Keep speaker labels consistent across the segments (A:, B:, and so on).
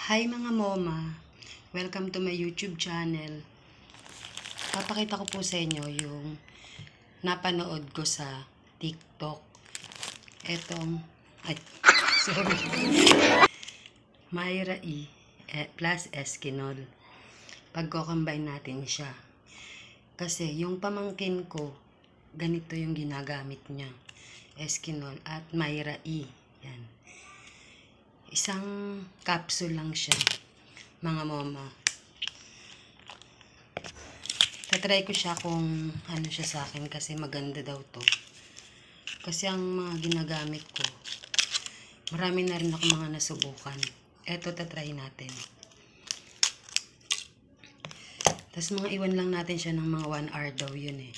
A: Hi mga moma, welcome to my YouTube channel. Papakita ko po sa inyo yung napanood ko sa TikTok. Etong, sorry. Mayra E plus Eskinol. Pagko-combine natin siya. Kasi yung pamangkin ko, ganito yung ginagamit niya. Eskinol at Mayra E. Yan. Isang capsule lang siya, mga moma. Tatry ko siya kung ano siya sa akin kasi maganda daw to. Kasi ang mga ginagamit ko, marami na rin ako mga nasubukan. Eto, tatry natin. Tapos mga iwan lang natin siya ng mga 1 hour daw yun eh.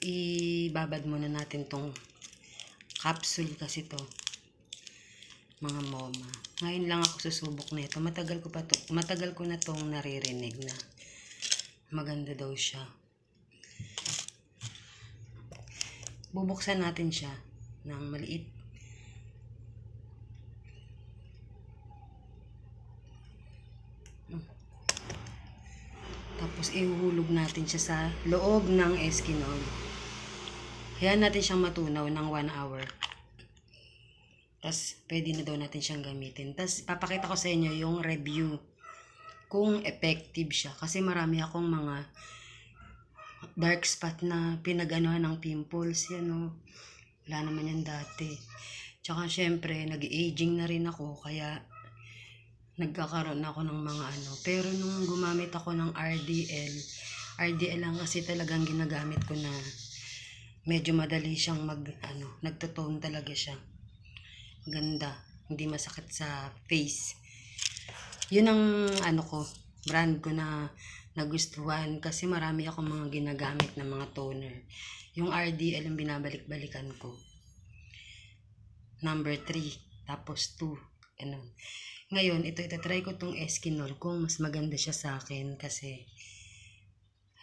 A: Ibabad muna natin tong capsule kasi to. Mga moma. Ngayon lang ako susubok nito. Matagal ko na tong naririnig na maganda daw siya. Bubuksan natin siya ng maliit. Tapos ihuhulog natin siya sa loob ng Eskinol. Hayaan natin siyang matunaw ng 1 hour. Tapos, pwede na daw natin siyang gamitin. Tapos, papakita ko sa inyo yung review kung effective siya. Kasi marami akong mga dark spot na pinag-anuhan ng pimples. Yan o. Wala naman yan dati. Tsaka, syempre, nag-aging na rin ako. Kaya, nagkakaroon ako ng mga ano. Pero, nung gumamit ako ng RDL lang kasi talagang ginagamit ko na medyo madali siyang nagtotone talaga siya. Ganda, hindi masakit sa face. Yun ang brand ko na nagustuhan kasi marami akong mga ginagamit na mga toner. Yung RDL ang binabalik-balikan ko. Number 3, tapos 2. Ngayon, itatry ko tong Eskinol kung mas maganda siya sa akin kasi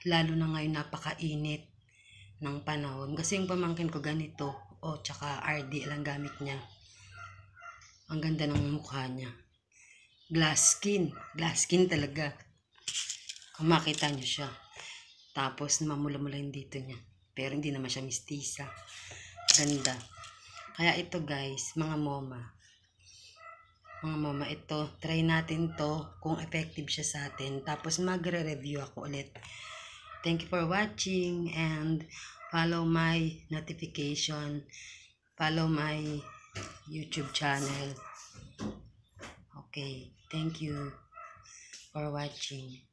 A: lalo na ngayon napakainit ng panahon. Kasi yung pamangkin ko ganito, tsaka RDL ang gamit niya. Ang ganda ng mukha niya. Glass skin talaga. Kung makita niyo siya. Tapos mamula-mula yung dito niya. Pero hindi naman siya mistisa. Ganda. Kaya ito guys, mga moma. Mga moma, ito. Try natin to kung effective siya sa atin. Tapos magre-review ako ulit. Thank you for watching and follow my notification. Follow my YouTube channel. Okay, thank you for watching.